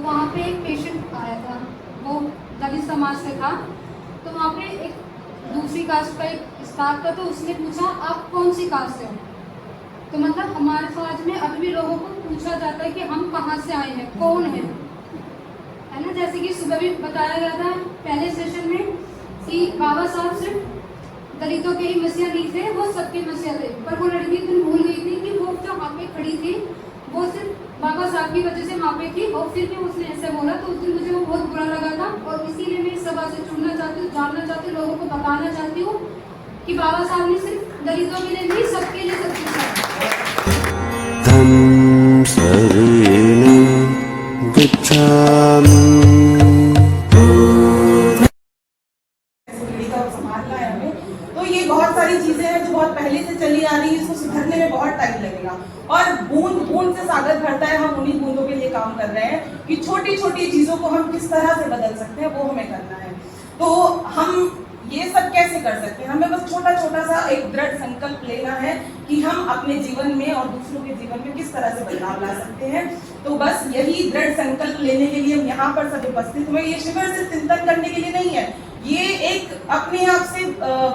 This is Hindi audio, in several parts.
वहाँ पे एक पेशेंट आया था, वो दलित समाज से था। तो वहाँ पे एक दूसरी कास्ट का एक स्टाफ था, तो उसने पूछा आप कौन सी कास्ट से हो। तो मतलब हमारे समाज में अभी भी लोगों को पूछा जाता है कि हम कहाँ से आए हैं, कौन है ना। जैसे कि सुबह भी बताया गया था पहले सेशन में कि बाबा साहब सिर्फ दलितों के ही मसीहा नहीं थे, वो सबके मसीहा थे। पर वो लड़की इतनी भूल गई थी कि वो जो वहाँ पे खड़ी थी वो सिर्फ बाबा साहब की वजह से वहाँ पे थी, और फिर भी उसने ऐसे बोला। तो उस दिन मुझे वो बहुत बुरा लगा था, और इसीलिए मैं इस सभा से जुड़ना चाहती हूँ, जानना चाहती हूँ, लोगों को बताना चाहती हूँ कि बाबा साहब ने सिर्फ दलितों के लिए नहीं, सबके लिए सब कुछ किया। तो ये बहुत सारी चीजें हैं जो बहुत पहले से चली आ रही है, इसको सुधरने में बहुत टाइम लगेगा। और बूंद बूंद से सागर भरता है, हम उन्हीं बूंदों के लिए काम कर रहे हैं कि छोटी छोटी चीजों को हम किस तरह से बदल सकते हैं, वो हमें करना है। तो हम ये सब कैसे कर सकते हैं? हमें बस छोटा छोटा सा एक दृढ़ संकल्प लेना है कि हम अपने जीवन में और दूसरों के जीवन में किस तरह से बदलाव ला सकते हैं। तो बस यही दृढ़ संकल्प लेने के लिए हम यहाँ पर सब उपस्थित हुए। ये शिविर सिर्फ चिंतन करने के लिए नहीं है, ये एक अपने आप से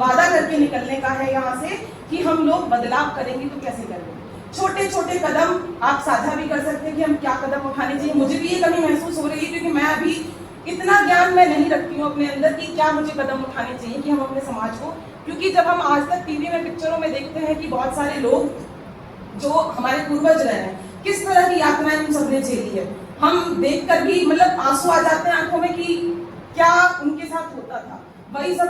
वादा करके निकलने का है यहाँ से कि हम लोग बदलाव करेंगे। तो कैसे करेंगे? छोटे छोटे कदम आप साझा भी कर सकते हैं कि हम क्या कदम उठाने चाहिए। मुझे भी ये कमी महसूस हो रही है क्योंकि मैं अभी इतना ज्ञान मैं नहीं रखती हूँ अपने अंदर कि क्या मुझे कदम उठाने चाहिए कि हम अपने समाज को, क्योंकि जब हम आज तक टीवी में पिक्चरों में देखते हैं कि बहुत सारे लोग जो हमारे पूर्वज रहे हैं किस तरह की यातनाएं उन सबने झेली है, हम देखकर भी मतलब आंसू आ जाते हैं आंखों में कि क्या उनके साथ होता था, वही सब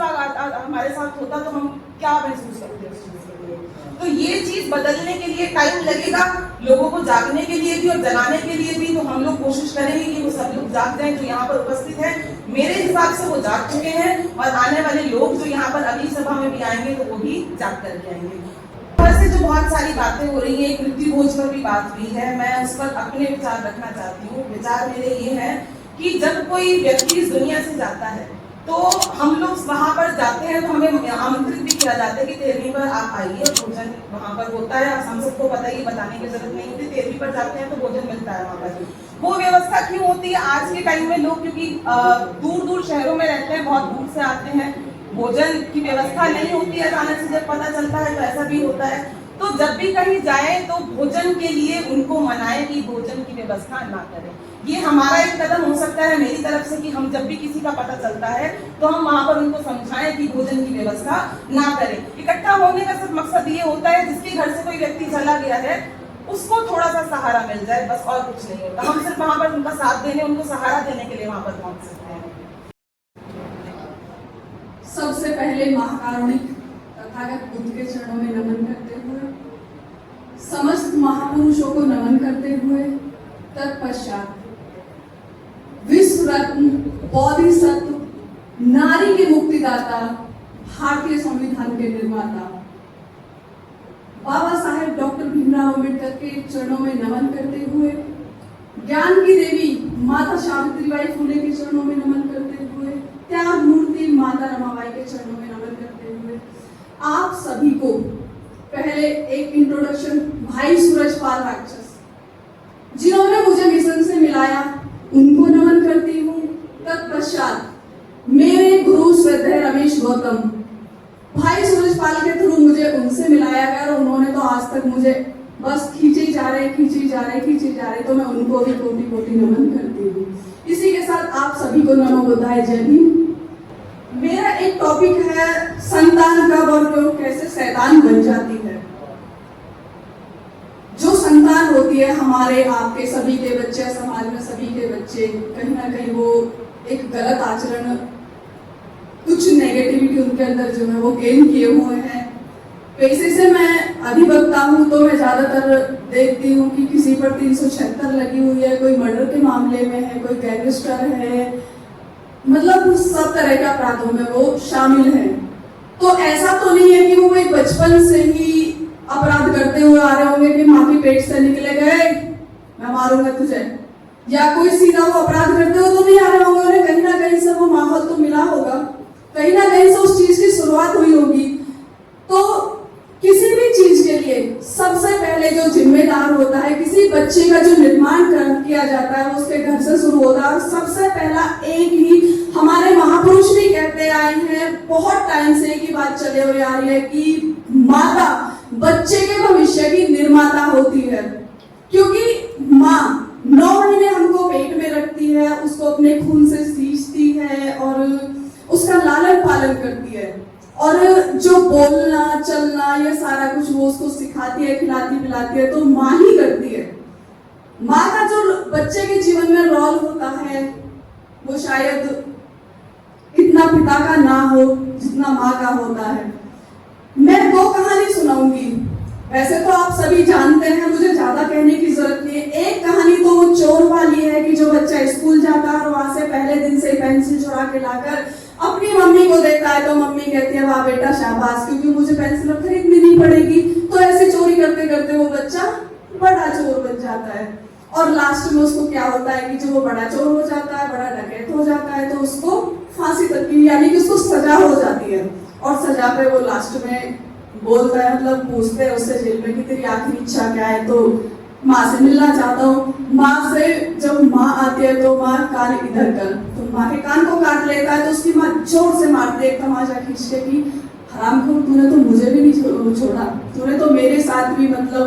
हमारे साथ होता तो हम क्या महसूस करते हैं उस चीज के लिए। तो ये चीज बदलने के लिए टाइम लगेगा, लोगों को जागने के लिए भी और जगाने के लिए भी। तो हम लोग कोशिश करेंगे कि वो सब लोग जाग जाएं जो यहाँ पर उपस्थित हैं। मेरे हिसाब से वो जाग चुके हैं, और आने वाले लोग जो यहाँ पर अगली सभा में भी आएंगे तो वो भी जाग करके आएंगे। से जो बहुत सारी बातें हो रही है, एक मृत्यु भोज पर भी बात हुई है, मैं उस पर अपने विचार रखना चाहती हूँ। विचार मेरे ये है कि जब कोई व्यक्ति इस दुनिया से जाता है तो हम लोग वहां पर जाते हैं तो हमें आमंत्रित भी किया जाता है कि 13वीं पर आप आइए, भोजन वहां पर होता है। हम सबको पता ही, बताने की जरूरत नहीं होती। 13वीं पर जाते हैं तो भोजन मिलता है वहां पर। वो व्यवस्था क्यों होती है? आज के टाइम में लोग क्योंकि दूर दूर शहरों में रहते हैं, बहुत दूर से आते हैं, भोजन की व्यवस्था नहीं होती है। अचानक से जब पता चलता है तो ऐसा भी होता है। तो जब भी कहीं जाए तो भोजन के लिए उनको मनाए कि भोजन की व्यवस्था ना करें। ये हमारा एक कदम हो सकता है मेरी तरफ से कि हम जब भी किसी का पता चलता है तो हम वहां पर उनको समझाएं कि भोजन की व्यवस्था ना करें। इकट्ठा होने का सिर्फ मकसद ये होता है जिसके घर से कोई व्यक्ति चला गया है उसको थोड़ा सा सहारा मिल जाए, बस और कुछ नहीं होता। हम सिर्फ वहां पर उनका साथ देने, उनको सहारा देने के लिए वहां पर पहुंच सकते हैं। सबसे पहले महाकारुणिक तथागत बुद्ध के चरणों में नमन करते हुए, समस्त महापुरुषों को नमन करते हुए, तत्पश्चात विश्व रत्न बोधिसत्व, नारी के मुक्तिदाता, भारतीय संविधान के निर्माता बाबा साहेब डॉक्टर भीमराव अम्बेडकर के चरणों में नमन करते हुए, ज्ञान की देवी माता सावित्रीबाई फुले के चरणों में नमन करते हुए, त्याग मूर्ति माता रमाबाई के चरणों में नमन करते हुए, आप सभी को पहले एक इंट्रोडक्शन भाई सूरजपाल राक्षस जिन्होंने मुझे मिशन से मिलाया उनको नमन करती हूँ। तत्पश्चात मेरे गुरु श्रद्धेय रमेश गौतम भाई सूरजपाल के थ्रू मुझे उनसे मिलाया गया, और उन्होंने तो आज तक मुझे बस खींचे जा रहे, तो मैं उनको भी कोटि कोटि नमन करती हूँ। इसी के साथ आप सभी को नमो बुद्धाय, जय भीम। मेरा एक टॉपिक है संतान कब और क्यों कैसे शैतान बन जाती है। जो संतान होती है हमारे आपके सभी के बच्चे, समाज में सभी के बच्चे, कहीं ना कहीं वो एक गलत आचरण, कुछ नेगेटिविटी उनके अंदर जो है वो गेन किए हुए हैं। पैसे से मैं अधिवक्ता हूँ तो मैं ज्यादातर देखती हूँ कि किसी पर 376 लगी हुई है, कोई मर्डर के मामले में है, कोई गैंगस्टर है, मतलब सब तरह के अपराधों में वो शामिल है। तो ऐसा तो नहीं है कि वो कोई बचपन से ही अपराध करते हुए आ रहे होंगे कि माँ के पेट से निकले गए मैं मारूंगा तुझे, या कोई सीधा वो अपराध करते हुए तो नहीं आ रहे होंगे। उन्हें कहीं ना कहीं से वो माहौल तो मिला होगा, कहीं ना कहीं से उस चीज की शुरुआत हुई होगी। तो किसी भी चीज के लिए सबसे पहले पहले जो जिम्मेदार होता है किसी बच्चे का जो निर्माण किया जाता है वो उसके घर से शुरू होता है। और सबसे पहला एक ही हमारे महापुरुष भी कहते आए हैं, बहुत टाइम से एक ही बात चले हुए आ रही है कि माता बच्चे के भविष्य की निर्माता होती है। क्योंकि माँ 9 महीने हमको पेट में रखती है, उसको अपने खून से सींचती है और उसका लालन पालन करती है, और जो बोलना चलना ये सारा कुछ वो उसको सिखाती है, खिलाती पिलाती है, तो माँ ही करती है। माँ का जो बच्चे के जीवन में रोल होता है वो शायद इतना पिता का ना हो जितना माँ का होता है। मैं वो कहानी सुनाऊंगी, वैसे तो आप सभी जानते हैं, मुझे ज्यादा कहने की जरूरत नहीं है। एक कहानी तो वो चोर वाली है कि जो बच्चा स्कूल जाता है और वहां से पहले दिन से पेंसिल चुरा के लाकर अपनी मम्मी को देता है, तो मम्मी कहती है वाह बेटा शाबाश, क्योंकि मुझे पेंसिल अब खरीदनी नहीं पड़ेगी। तो ऐसे चोरी करते करते वो बच्चा बड़ा चोर बन जाता है, और लास्ट में उसको क्या होता है कि जो वो बड़ा चोर हो जाता है, बड़ा डकैत हो जाता है, तो उसको फांसी तक की यानी कि उसको सजा हो जाती है। और सजा पे वो लास्ट में बोलता है, मतलब पूछते हैं उससे जेल में कि तेरी आखिरी इच्छा क्या है, तो माँ से मिलना चाहता हूँ। माँ से जब माँ आती है तो माँ कान इधर कर, तो माँ के कान को काट लेता है, तो उसकी माँ जोर से मारती है एक तमाचा खींच के कि हरामखोर, तूने तो मुझे भी नहीं छोड़ा, तूने तो मेरे साथ भी मतलब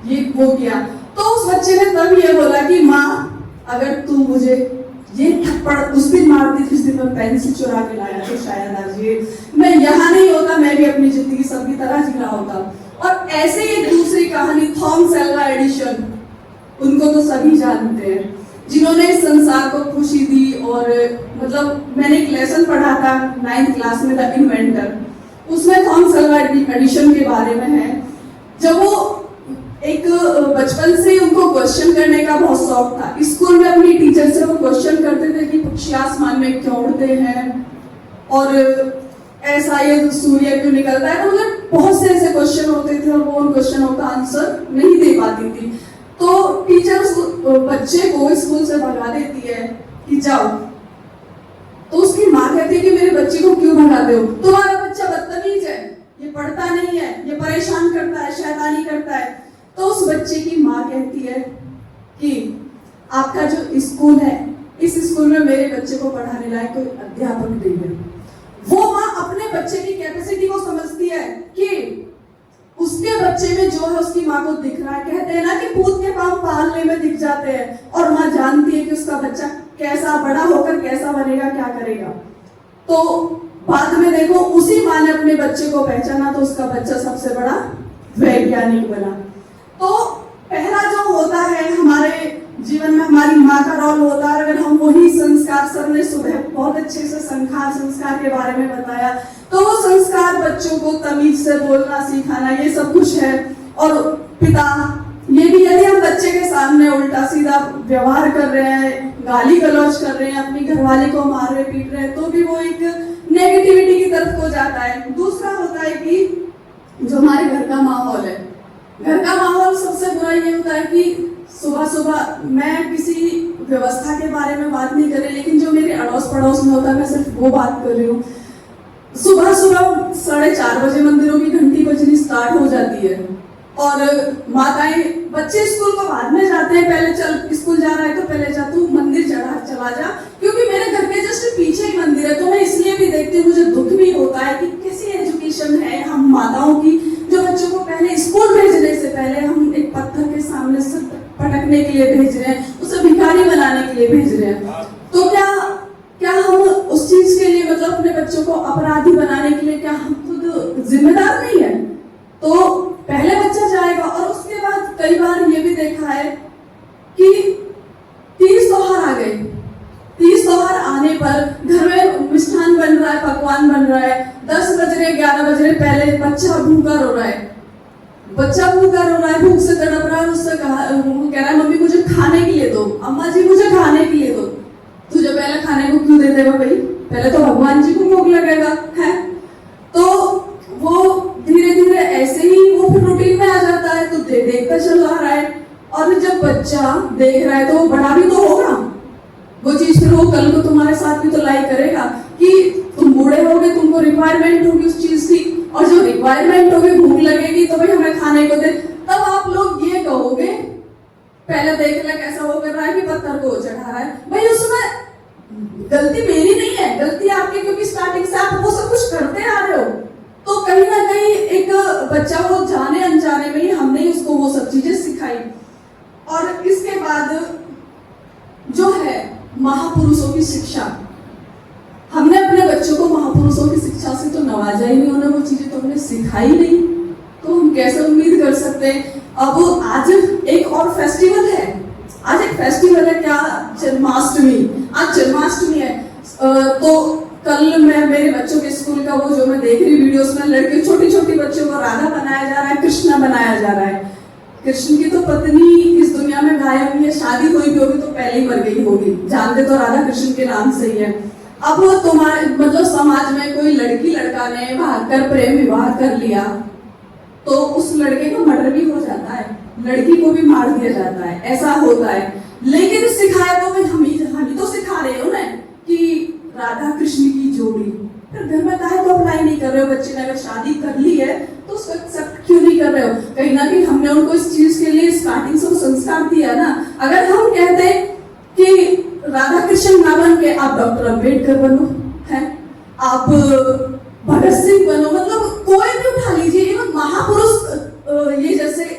ये वो किया। तो उस बच्चे ने तब ये बोला कि माँ अगर तू मुझे ये थप्पड़ उस दिन मारती जिस दिन मैं पेंसिल चुरा के लाया, तो शायद आज ये मैं यहाँ नहीं होता, मैं भी अपनी जिंदगी सबकी तरह जी रहा होता। और ऐसे ही दूसरी कहानी थॉमस अल्वा एडिशन, उनको तो सभी जानते हैं, जिन्होंने इस संसार को खुशी दी। और मतलब मैंने एक लेसन पढ़ा था 9th क्लास में, द इन्वेंटर, उसमें थॉमस अल्वा एडिशन के बारे में है। जब वो एक बचपन से उनको क्वेश्चन करने का बहुत शौक था, स्कूल में अपनी टीचर से वो क्वेश्चन करते थे कि पक्षी आसमान में क्यों उड़ते हैं, और ऐसा ये सूर्य क्यों निकलता है। तो मतलब बहुत से ऐसे क्वेश्चन होते थे और वो उन क्वेश्चनों का आंसर नहीं दे पाती थी। तो टीचर उस बच्चे को स्कूल से भगा देती है कि जाओ। तो उसकी माँ कहती है कि मेरे बच्चे को क्यों भगाते हो, तुम्हारा बच्चा बदतमीज है, ये पढ़ता नहीं है, ये परेशान करता है, शैतानी करता है। तो उस बच्चे की माँ कहती है कि आपका जो स्कूल है, इस स्कूल में मेरे बच्चे को पढ़ाने लायक कोई अध्यापक नहीं है। वो माँ अपने बच्चे की कैपेसिटी को समझती है कि उसके बच्चे में जो है उसकी माँ को दिख रहा है। कहते हैं ना कि भूत के पांव पालने में दिख जाते हैं, और माँ जानती है कि उसका बच्चा कैसा बड़ा होकर कैसा बनेगा, क्या करेगा। तो बाद में देखो उसी माँ ने अपने बच्चे को पहचाना, तो उसका बच्चा सबसे बड़ा वैज्ञानिक बना। तो पहला जो होता है हमारे जीवन में हमारी माँ का रोल होता है। अगर हम वही संस्कार, सर ने सुबह बहुत अच्छे से संस्कार के बारे में बताया, तो वो संस्कार बच्चों को तमीज से बोलना सिखाना, ये सब कुछ है। और पिता, ये भी यदि हम बच्चे के सामने उल्टा सीधा व्यवहार कर रहे हैं, गाली गलौज कर रहे हैं, अपनी घरवाली को मार रहे पीट रहे हैं, तो भी वो एक नेगेटिविटी की तरफ को जाता है। दूसरा होता है कि जो हमारे घर का माहौल है, घर का माहौल सबसे बुरा ये होता है कि सुबह सुबह, मैं किसी व्यवस्था के बारे में बात नहीं कर रही, लेकिन जो मेरे अड़ोस पड़ोस में होता है मैं सिर्फ वो बात कर रही हूँ। सुबह सुबह 4:30 बजे मंदिरों की घंटी बजनी स्टार्ट हो जाती है, और माताएं, बच्चे स्कूल को बाद में जाते हैं, पहले चल स्कूल जा रहा है तो पहले जा, तू मंदिर चला जा, क्योंकि मेरे घर के जस्ट पीछे ही मंदिर है। तो मैं इसलिए भी देखती हूँ, मुझे दुख भी होता है कि कैसी एजुकेशन है हम माताओं की, जो बच्चों को पहले स्कूल भेजने से पहले हम एक पत्थर के सामने सिर पटकने के लिए भेज रहे हैं, उसे भिखारी बनाने के लिए भेज रहे हैं। तो क्या हम उस चीज के लिए, मतलब अपने बच्चों को अपराधी बनाने के लिए, क्या हम खुद जिम्मेदार नहीं है? तो पहले बच्चा जाएगा, और उसके बाद कई बार ये भी देखा है कि 30 त्योहार आ गए, 30 त्योहार आने पर घर में मिष्ठान बन रहा है, पकवान बन रहा है, 10 बज रहे 11 बज रहे, पहले बच्चा भूखा रो रहा है, भूख से तड़प रहा है। उससे कह रहा है मम्मी मुझे खाने के लिए दो, अम्मा जी मुझे खाने के लिए दो। तुझे पहले खाने को क्यों दे देगा भाई, पहले तो भगवान जी को भूख लगेगा है। तो वो धीरे धीरे ऐसे ही वो फिर रूटीन में आ जाता है, तो देखता चल रहा है। और जब बच्चा देख रहा है तो वो बड़ा भी तो होगा, वो चीज फिर वो कल को तुम्हारे साथ भी तो लाइक करेगा कि तुम बूढ़े हो गए, तुमको रिक्वायरमेंट होगी उस चीज की, और जो रिक्वायरमेंट होगी, भूख लगेगी, तो भाई हमें खाने को दे। तब आप लोग कहोगे पहले देख ले कैसा वो कर रहा है कि पत्थर को चढ़ा रहा है, भाई उसमें गलती मेरी नहीं है, गलती आपकी, क्योंकि स्टार्टिंग से आप वो सब कुछ करते आ रहे हो। तो कहीं ना कहीं एक बच्चा वो जाने अनजाने में ही हमने उसको वो सब चीजें सिखाई। और इसके बाद जो है महापुरुषों की शिक्षा, हमने अपने बच्चों को महापुरुषों की शिक्षा से तो नवाजा ही नहीं, उन्हें वो चीजें तो हमने सिखाई नहीं, तो हम कैसे उम्मीद कर सकते हैं। अब आज एक और फेस्टिवल है, आज एक फेस्टिवल है क्या, जन्माष्टमी। आज जन्माष्टमी है, तो कल मैं मेरे बच्चों के स्कूल का वो जो मैं देख रही वीडियोस में, लड़के छोटी छोटी बच्चों को राधा बनाया जा रहा है, कृष्णा बनाया जा रहा है। कृष्ण की तो पत्नी इस दुनिया में गायब हुई है, शादी कोई भी होगी तो पहले ही मर गई होगी, जानते तो राधा कृष्ण के नाम से ही है। अब तुम्हारे मतलब समाज में कोई लड़की लड़का ने भागकर प्रेम विवाह कर लिया तो उस लड़के का मर्डर भी हो जाता है, लड़की को भी मार दिया जाता है, ऐसा होता है। लेकिन सिखाया तो हम ही तो सिखा रहे हो ना कि राधा कृष्ण की जोड़ी, फिर घर में काहे को अप्लाई नहीं कर रहे हो? बच्चे ने अगर शादी कर ली है तो उसको एक्सेप्ट क्यों नहीं कर रहे हो? कहीं ना कहीं हमने उनको इस चीज के लिए स्टार्टिंग से संस्कार दिया ना। अगर हम कहते कि राधा कृष्ण ना बन के आप डॉक्टर अम्बेडकर बनो, है आप भगत सिंह बनो, मतलब कोई भी उठा लीजिए, इवन महापुरुष ये जैसे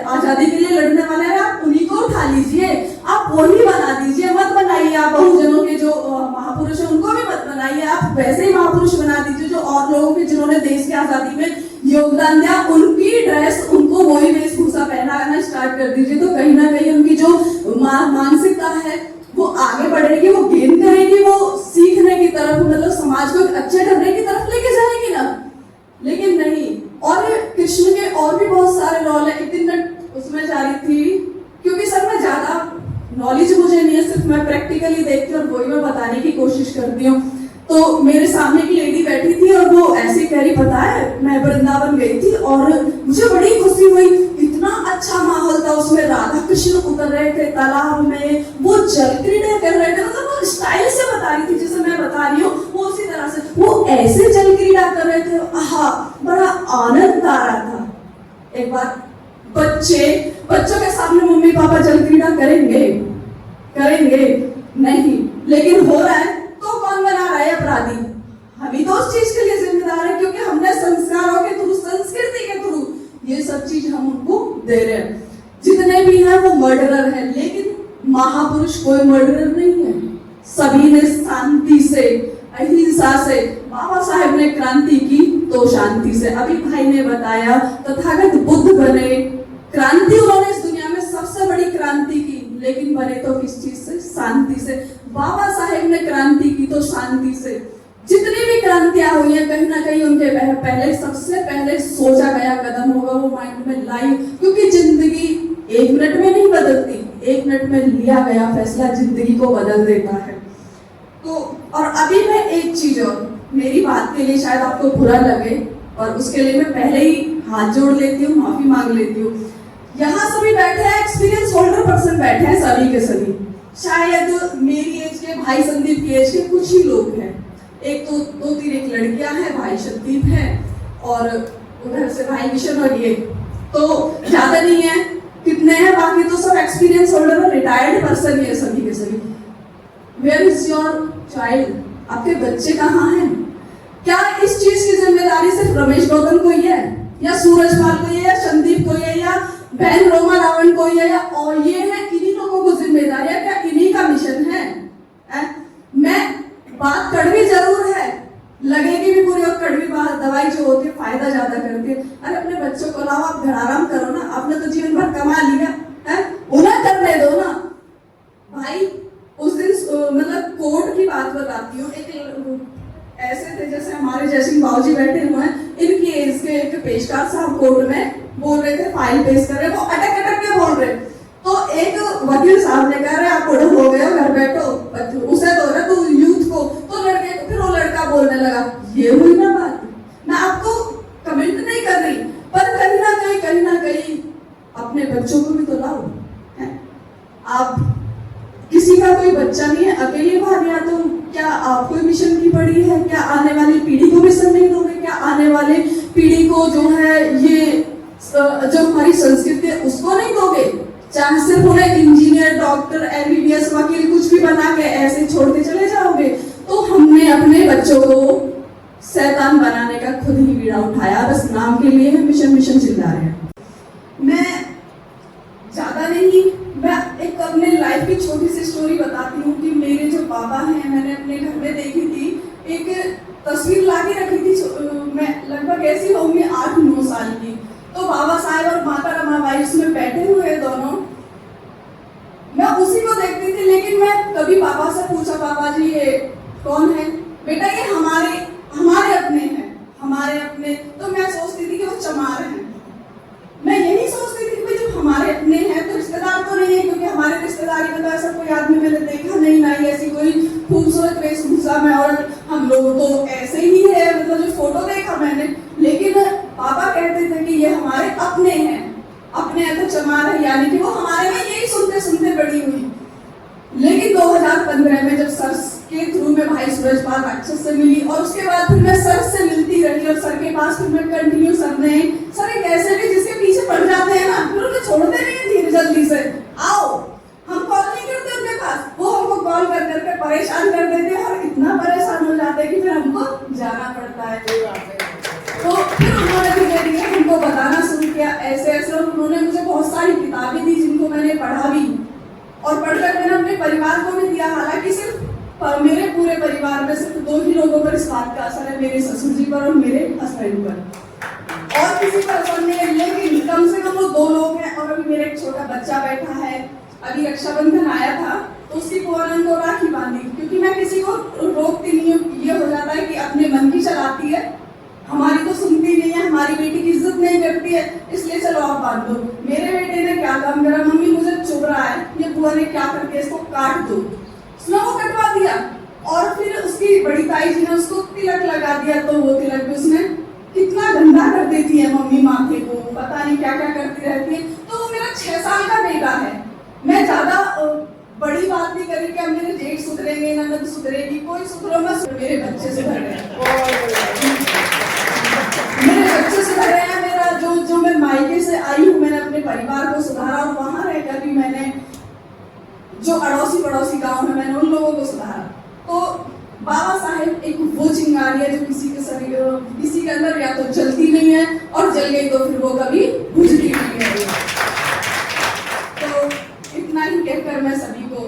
आजादी के लिए लड़ने वाले हैं, आप उन्हीं को उठा लीजिए, आप वही बना दीजिए, मत बनाइए आप बहुजनों के जो महापुरुष है उनको भी मत बनाइए, आप वैसे ही महापुरुष बना दीजिए जो और लोगों के जिन्होंने देश की आजादी में योगदान दिया, उनकी ड्रेस, उनको वही वेशभूषा पहनाना स्टार्ट कर दीजिए। तो कहीं ना कहीं उनकी जो मानसिकता है वो आगे बढ़ेगी, वो गेन करेगी, वो सीखने की तरफ, मतलब समाज को एक अच्छे ढंग की तरफ लेके जाएगी ना। लेकिन नहीं, और कृष्ण के और भी बहुत सारे रोल है। एक दिन मैं उसमें जा रही थी, क्योंकि सर मैं ज्यादा नॉलेज मुझे नहीं है, सिर्फ मैं प्रैक्टिकली देखती हूँ और वही मैं बताने की कोशिश करती हूँ। तो मेरे सामने की लेडी बैठी थी और वो ऐसे कह रही, पता है मैं वृंदावन गई थी और मुझे बड़ी खुशी हुई, इतना अच्छा माहौल था उसमें, राधा कृष्ण उतर रहे थे तालाब में, वो जल क्रीड़ा कर रहे थे, मतलब वो स्टाइल से बता रही थी जैसे मैं बता रही हूँ, वो उसी तरह से वो ऐसे जल क्रीड़ा कर रहे थे, आहा बड़ा आनंद आ रहा था। एक बार बच्चों के सामने मम्मी पापा जल क्रीड़ा करेंगे नहीं, लेकिन हो रहा है तो कौन बना रहा है अपराधी? हम ही तो उस चीज के लिए जिम्मेदार है, क्योंकि हमने संस्कारों के थ्रू, संस्कृति के थ्रू ये सब चीज हम उनको दे रहे हैं। जितने भी हैं वो मर्डरर है, लेकिन महापुरुष कोई मर्डरर नहीं है, सभी ने शांति से, अहिंसा से, बाबा साहेब ने क्रांति की तो शांति से। अभी भाई ने बताया तथागत बुद्ध बने, क्रांति उन्होंने इस दुनिया में सबसे बड़ी क्रांति की, लेकिन बने तो किस चीज से? शांति से। बाबा साहेब ने क्रांति की तो शांति से। जितनी भी क्रांतियां हुई हैं कहीं ना कहीं उनके पहले, सबसे पहले सोचा गया कदम होगा वो माइंड में लाई, क्योंकि जिंदगी 1 मिनट में नहीं बदलती, 1 मिनट में लिया गया फैसला जिंदगी को बदल देता है। तो और अभी मैं एक चीज और, मेरी बात के लिए शायद आपको बुरा लगे और उसके लिए मैं पहले ही हाथ जोड़ लेती हूँ, माफी मांग लेती हूँ। यहाँ सभी बैठे हैं, एक्सपीरियंस होल्डर पर्सन बैठे हैं सभी के सभी, शायद मेरी एज के, भाई संदीप की एज के कुछ ही लोग हैं, एक तो 2-3 एक लड़कियां हैं, भाई शक्तिप है और उधर से भाई किशन और ये, तो ज्यादा नहीं है, कितने हैं, बाकी तो सब एक्सपीरियंस होल्डर और रिटायर्ड पर्सन ही है सभी के सभी। Where is your child? आपके बच्चे कहाँ हैं? क्या इस चीज की जिम्मेदारी सिर्फ रमेश गौतम को ही है, या सूरजपाल को ही है, या संदीप को ही है, या बहन रोमा रावण को ही है, या और ये है, इन्हीं लोगों को जिम्मेदारी है? क्या इन्हीं का मिशन है? मैं बात कड़वी जरूर है, लगेगी भी पूरी, और कड़वी बात दवाई जो होती है फायदा ज्यादा करती है। अरे अपने बच्चों को लाओ, आप घर आराम करो ना, आपने तो जीवन भर कमा लिया है, उन्हें करने दो ना भाई। उस दिन मतलब कोर्ट की बात बताती हूँ, एक ऐसे थे जैसे हमारे जयसिंह बाबूजी बैठे हुए हैं, इनकी एज के एक पेशकार साहब कोर्ट में बोल रहे थे, फाइल पेश कर रहे, वो अटक के बोल रहे, तो एक वकील साहब ने कह रहे आप बड़े हो गए हो, घर बैठो, उसे दो ना तू यूथ को, तो लड़के, फिर वो लड़का बोलने लगा, ये हुई ना बात। मैं आपको कमेंट नहीं कर रही, पर कहीं ना कहीं अपने बच्चों को भी तो लाओ, है? आप किसी का कोई बच्चा नहीं है, अकेले भाग गया तो क्या आपको मिशन की पड़ी है? क्या आने वाली पीढ़ी को मिशन नहीं दोगे? क्या आने वाले पीढ़ी को जो है ये जो हमारी संस्कृति है उसको नहीं दोगे? चाहे सिर्फ उन्हें इंजीनियर, डॉक्टर, एमबीबीएस, वकील कुछ भी बना के ऐसे छोड़ते चले जाओगे? तो हमने अपने बच्चों को शैतान बनाने का खुद ही बीड़ा उठाया, बस नाम के लिए मिशन चिल्ला रहे हैं। मैं ज्यादा नहीं, मैं एक अपने लाइफ की छोटी सी स्टोरी बताती हूँ कि मेरे जो पापा हैं, मैंने अपने घर में देखी थी, एक तस्वीर ला के रखी थी, मैं लगभग ऐसी होंगी 8-9 साल की। तो बाबा साहब और माता रमाबाई उसमें बैठे हुए दोनों, मैं उसी को देखती थी। लेकिन मैं कभी पापा से पूछा, पापा जी ये कौन है? बेटा ये हमारे अपने हैं, हमारे अपने। तो मैं सोचती थी कि वो चमार हैं। मैं यही सोचती थी कि जब हमारे अपने हैं तो रिश्तेदार तो नहीं है, क्योंकि हमारे रिश्तेदारी में तो ऐसा कोई आदमी मैंने देखा नहीं, ना ही ऐसी कोई खूबसूरत वेशभूषा में, और हम लोग तो ऐसे ही है, मतलब जो फोटो देखा मैंने। लेकिन पापा कहते थे कि ये हमारे अपने हैं, अपने है तो चमार है, यानी कि वो हमारे में यही सुनते सुनते बड़ी हुई। लेकिन 2015 में जब सर के थ्रू में भाई सूरजपाल राक्षस से मिली, और उसके बाद फिर मैं सर से मिलती रही, और सर के पास फिर मैं कंटिन्यू सर एक ऐसे भी जिसके पीछे पड़ जाते हैं ना, फिर उन्हें छोड़ते नहीं है धीरे जल्दी से, आओ। हम कॉल नहीं करते उनके पास, वो हमको कॉल कर करके परेशान कर देते हैं, और इतना परेशान हो जाते हैं कि फिर हमको जाना पड़ता है। तो फिर उन्होंने धीरे धीरे हमको बताना शुरू किया ऐसे ऐसे, और उन्होंने मुझे बहुत सारी किताबें दी जिनको मैंने पढ़ा भी, और पढ़कर मैंने अपने परिवार को भी दिया। हालांकि सिर्फ मेरे पूरे परिवार में सिर्फ 2 ही लोगों पर इस बात का असर है, मेरे ससुर जी पर और मेरे हस्बैंड पर, और किसी पर असर नहीं है। लेकिन कम से कम वो 2 लोग हैं। और अभी मेरा एक छोटा बच्चा बैठा है, अभी रक्षाबंधन आया था तो उसकी पूनम को राखी बांधी, क्योंकि मैं किसी को रोकती नहीं हूँ। ये हो जाता है कि अपने मन की चलाती है, हमारी तो सुनती नहीं है, हमारी बेटी की इज्जत नहीं करती है, इसलिए चलो आप बांध दो। मेरे बेटे ने क्या काम करा, मम्मी मुझे चुभ रहा है, ये बुआ ने क्या करके इसको काट दो, उसने वो कटवा दिया। और फिर उसकी बड़ी ताई जी ने उसको तिलक लगा दिया, तो वो तिलक भी उसने कितना गंदा कर देती है मम्मी माथे को, पता नहीं क्या क्या करती रहती है। तो वो मेरा 6 साल का बेटा है। मैं ज्यादा बड़ी बात नहीं करी कि अब मेरे जेठ सुधरेंगे, ननद सुधरेगी, कोई सुधरो ना, मेरे बच्चे सुधर रहे हैं, मेरे बच्चे सुधर रहे हैं। मेरा जो मैं मायके से आई हूँ, मैंने अपने परिवार को सुधारा, और वहां रहकर भी मैंने जो अड़ोसी पड़ोसी गांव है, मैंने उन लोगों को सुधारा। तो बाबा साहेब एक वो चिंगारी है जो किसी के अंदर या तो जलती नहीं है, और जल गई तो फिर वो कभी बुझती नहीं है। तो इतना ही कहकर मैं सभी को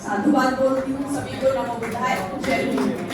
साधुवाद बोलती हूँ, सभी को नमो बुद्धाय, जय हिंद।